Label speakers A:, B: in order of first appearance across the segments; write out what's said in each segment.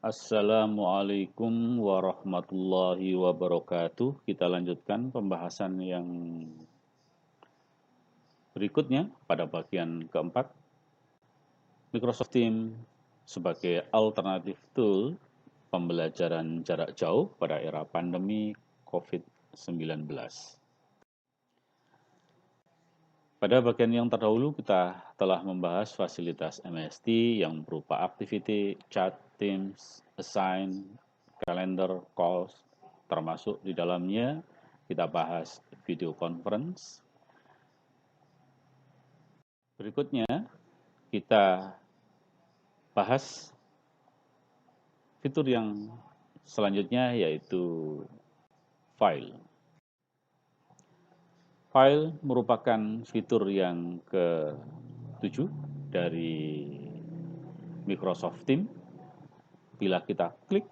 A: Assalamualaikum warahmatullahi wabarakatuh. Kita lanjutkan pembahasan yang berikutnya pada bagian keempat. Microsoft Teams sebagai alternatif tool pembelajaran jarak jauh pada era pandemi COVID-19. Pada bagian yang terdahulu kita telah membahas fasilitas MST yang berupa activity, chat, Teams, assign, calendar, calls, termasuk di dalamnya kita bahas video conference. Berikutnya kita bahas fitur yang selanjutnya yaitu file. File merupakan fitur yang ke-7 dari Microsoft Teams. Bila kita klik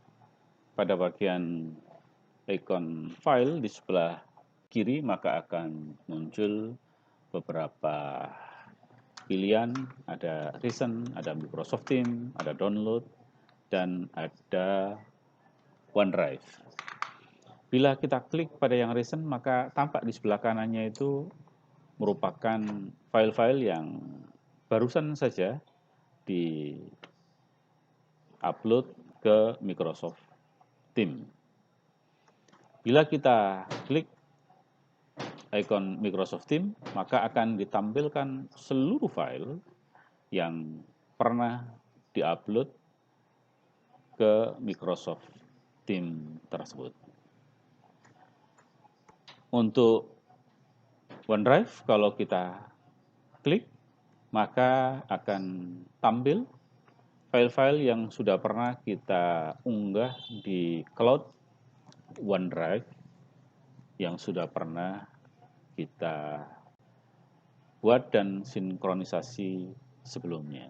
A: pada bagian ikon file di sebelah kiri, maka akan muncul beberapa pilihan. Ada recent, ada Microsoft Teams, ada download, dan ada OneDrive. Bila kita klik pada yang recent, maka tampak di sebelah kanannya itu merupakan file-file yang barusan saja di-upload ke Microsoft Teams. Bila kita klik ikon Microsoft Teams, maka akan ditampilkan seluruh file yang pernah diupload ke Microsoft Teams tersebut. Untuk OneDrive, kalau kita klik, maka akan tampil file-file yang sudah pernah kita unggah di cloud OneDrive yang sudah pernah kita buat dan sinkronisasi sebelumnya.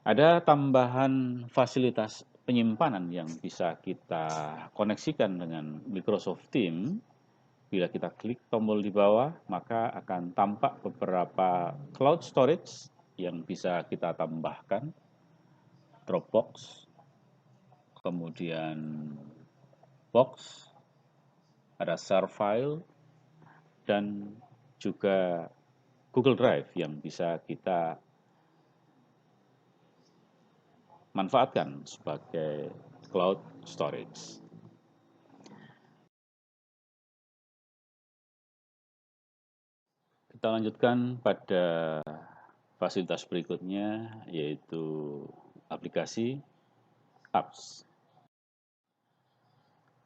A: Ada tambahan fasilitas penyimpanan yang bisa kita koneksikan dengan Microsoft Teams. Bila kita klik tombol di bawah, maka akan tampak beberapa cloud storage yang bisa kita tambahkan. Dropbox, kemudian Box, ada share file, dan juga Google Drive yang bisa kita manfaatkan sebagai cloud storage. Kita lanjutkan pada fasilitas berikutnya, yaitu aplikasi apps.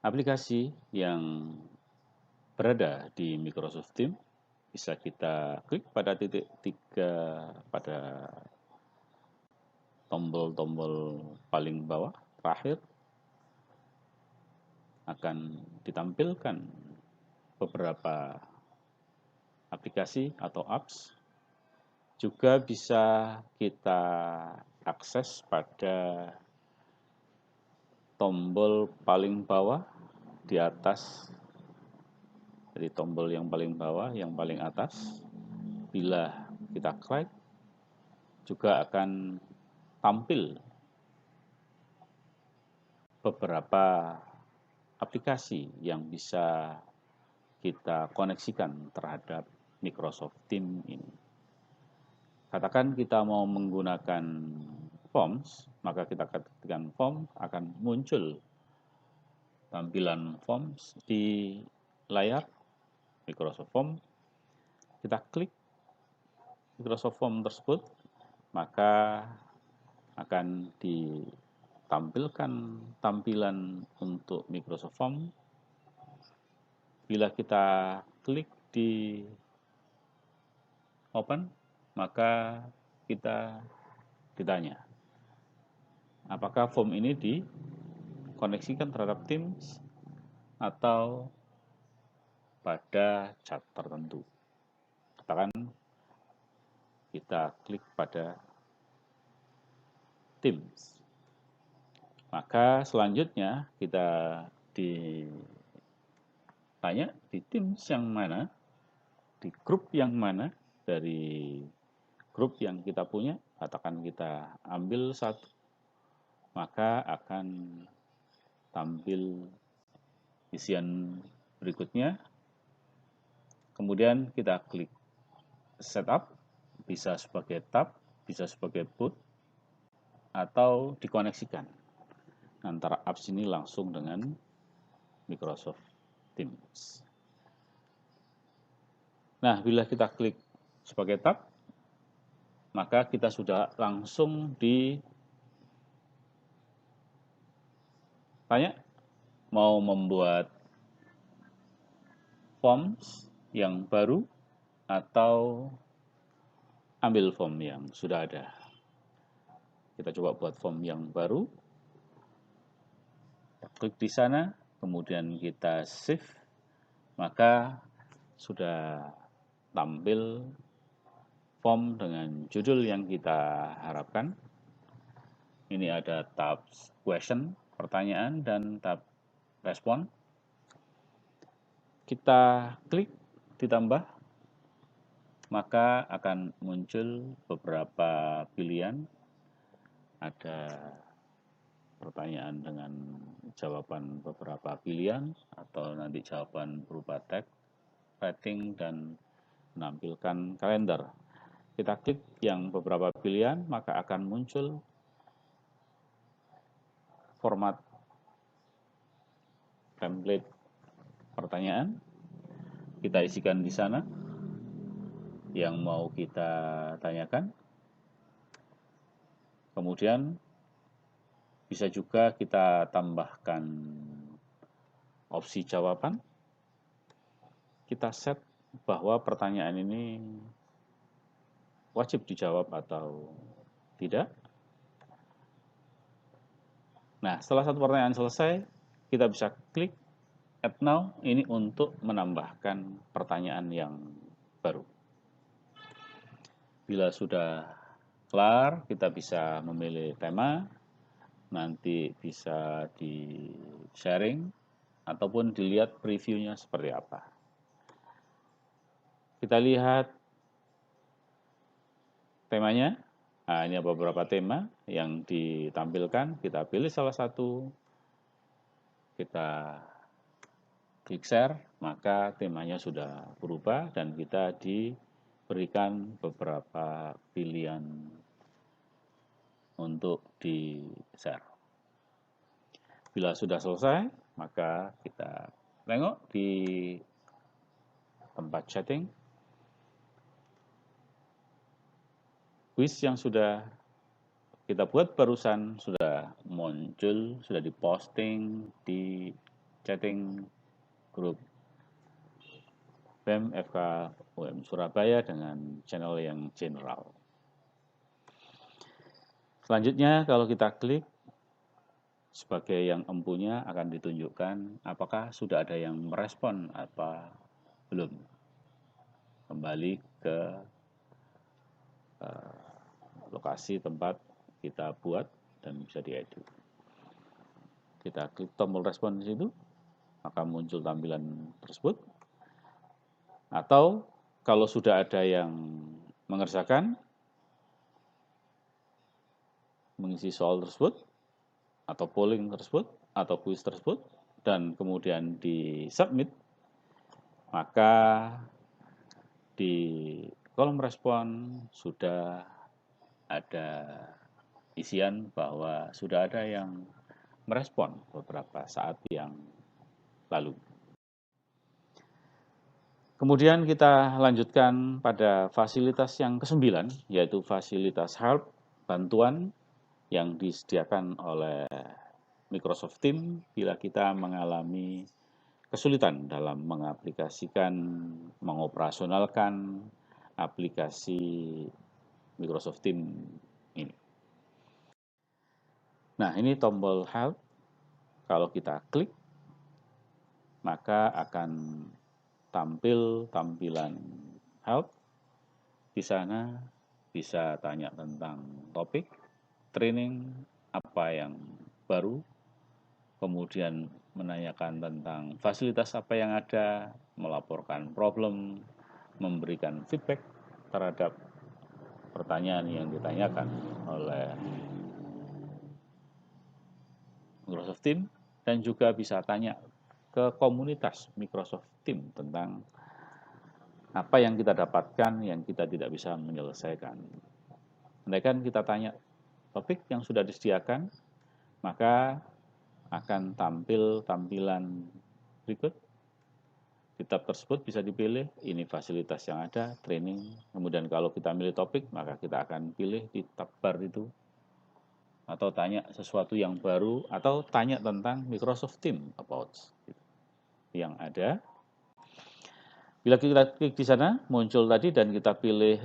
A: Aplikasi yang berada di Microsoft Teams bisa kita klik pada titik 3 pada tombol-tombol paling bawah terakhir, akan ditampilkan beberapa aplikasi atau apps. Juga bisa kita akses pada tombol paling bawah di atas, jadi tombol yang paling bawah, yang paling atas. Bila kita klik, juga akan tampil beberapa aplikasi yang bisa kita koneksikan terhadap Microsoft Teams ini. Katakan kita mau menggunakan Forms, maka kita ketikkan Forms, akan muncul tampilan Forms di layar Microsoft Forms. Kita klik Microsoft Forms tersebut, maka akan ditampilkan tampilan untuk Microsoft Forms. Bila kita klik di Open, maka kita ditanya, apakah form ini dikoneksikan terhadap Teams atau pada chat tertentu. Katakan kita klik pada Teams. Maka selanjutnya kita ditanya di Teams yang mana, di grup yang mana dari grup yang kita punya, katakan kita ambil satu, maka akan tampil isian berikutnya. Kemudian kita klik setup, bisa sebagai tab, bisa sebagai boot, atau dikoneksikan antara apps ini langsung dengan Microsoft Teams. Nah, bila kita klik sebagai tab, maka kita sudah langsung ditanya mau membuat forms yang baru atau ambil form yang sudah ada. Kita coba buat form yang baru. Kita klik di sana, kemudian kita save, maka sudah tampil form dengan judul yang kita harapkan. Ini ada tab question, pertanyaan, dan tab respon. Kita klik ditambah, maka akan muncul beberapa pilihan. Ada pertanyaan dengan jawaban beberapa pilihan, atau nanti jawaban berupa teks, rating, dan menampilkan kalender. Kita klik yang beberapa pilihan, maka akan muncul format template pertanyaan. Kita isikan di sana yang mau kita tanyakan. Kemudian bisa juga kita tambahkan opsi jawaban. Kita set bahwa pertanyaan ini wajib dijawab atau tidak. Nah, setelah satu pertanyaan selesai, kita bisa klik Add Now ini untuk menambahkan pertanyaan yang baru. Bila sudah kelar, kita bisa memilih tema, nanti bisa di-sharing, ataupun dilihat previewnya seperti apa. Kita lihat temanya. Nah, ini beberapa tema yang ditampilkan. Kita pilih salah satu, kita klik share, maka temanya sudah berubah dan kita diberikan beberapa pilihan untuk di-share. Bila sudah selesai, maka kita tengok di tempat chatting. Quiz yang sudah kita buat barusan sudah muncul, sudah diposting di chatting grup BEM FK UM Surabaya dengan channel yang general. Selanjutnya, kalau kita klik sebagai yang empunya, akan ditunjukkan apakah sudah ada yang merespon apa belum. Kembali ke lokasi tempat kita buat dan bisa diedit. Kita klik tombol respon di situ, maka muncul tampilan tersebut. Atau kalau sudah ada yang mengerjakan, mengisi soal tersebut, atau polling tersebut, atau quiz tersebut, dan kemudian di-submit, maka di kolom respon sudah ada isian bahwa sudah ada yang merespon beberapa saat yang lalu. Kemudian kita lanjutkan pada fasilitas yang ke-9, yaitu fasilitas help, bantuan yang disediakan oleh Microsoft Teams bila kita mengalami kesulitan dalam mengaplikasikan, mengoperasionalkan aplikasi Microsoft Teams ini. Nah, ini tombol help. Kalau kita klik, maka akan tampil tampilan help. Di sana bisa tanya tentang topik, training, apa yang baru, kemudian menanyakan tentang fasilitas apa yang ada, melaporkan problem, memberikan feedback terhadap pertanyaan yang ditanyakan oleh Microsoft Teams, dan juga bisa tanya ke komunitas Microsoft Teams tentang apa yang kita dapatkan yang kita tidak bisa menyelesaikan. Andaikan kita tanya topik yang sudah disediakan, maka akan tampil tampilan berikut. Di tab tersebut bisa dipilih, ini fasilitas yang ada, training. Kemudian kalau kita milih topik, maka kita akan pilih di tab bar itu. Atau tanya sesuatu yang baru, atau tanya tentang Microsoft Teams about yang ada. Bila kita klik di sana, muncul tadi dan kita pilih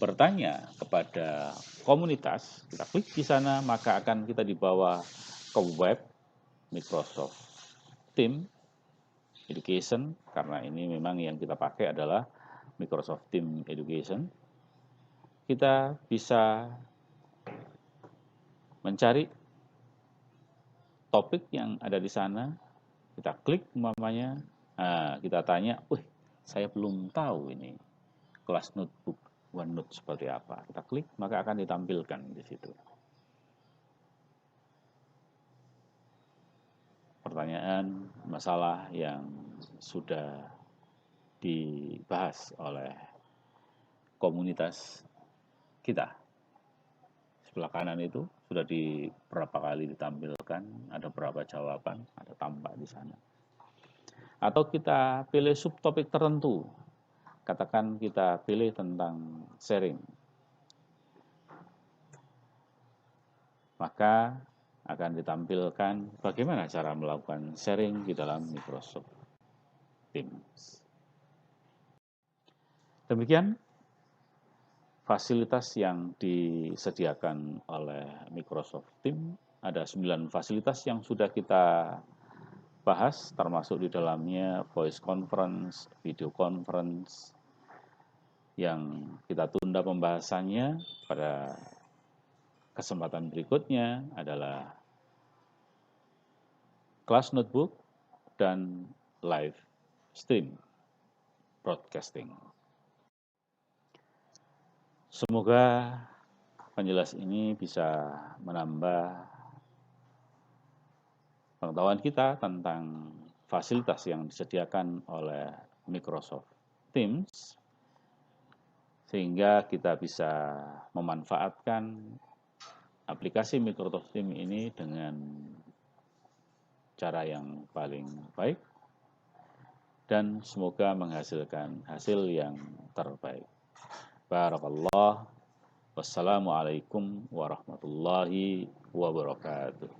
A: bertanya kepada komunitas, kita klik di sana, maka akan kita dibawa ke web Microsoft Teams Education, karena ini memang yang kita pakai adalah Microsoft Teams Education. Kita bisa mencari topik yang ada di sana, kita klik umpamanya, kita tanya, saya belum tahu ini kelas notebook OneNote seperti apa. Kita klik, maka akan ditampilkan di situ. Pertanyaan, masalah yang sudah dibahas oleh komunitas kita. Sebelah kanan itu sudah berapa kali ditampilkan, ada berapa jawaban, ada tampak di sana. Atau kita pilih subtopik tertentu, katakan kita pilih tentang sharing, maka akan ditampilkan bagaimana cara melakukan sharing di dalam Microsoft Teams. Demikian fasilitas yang disediakan oleh Microsoft Teams. Ada 9 fasilitas yang sudah kita bahas, termasuk di dalamnya voice conference, video conference, yang kita tunda pembahasannya pada kesempatan berikutnya adalah kelas notebook dan live stream broadcasting. Semoga penjelas ini bisa menambah pengetahuan kita tentang fasilitas yang disediakan oleh Microsoft Teams, sehingga kita bisa memanfaatkan aplikasi Microsoft Teams ini dengan cara yang paling baik, dan semoga menghasilkan hasil yang terbaik. Barakallah. Wassalamualaikum warahmatullahi wabarakatuh.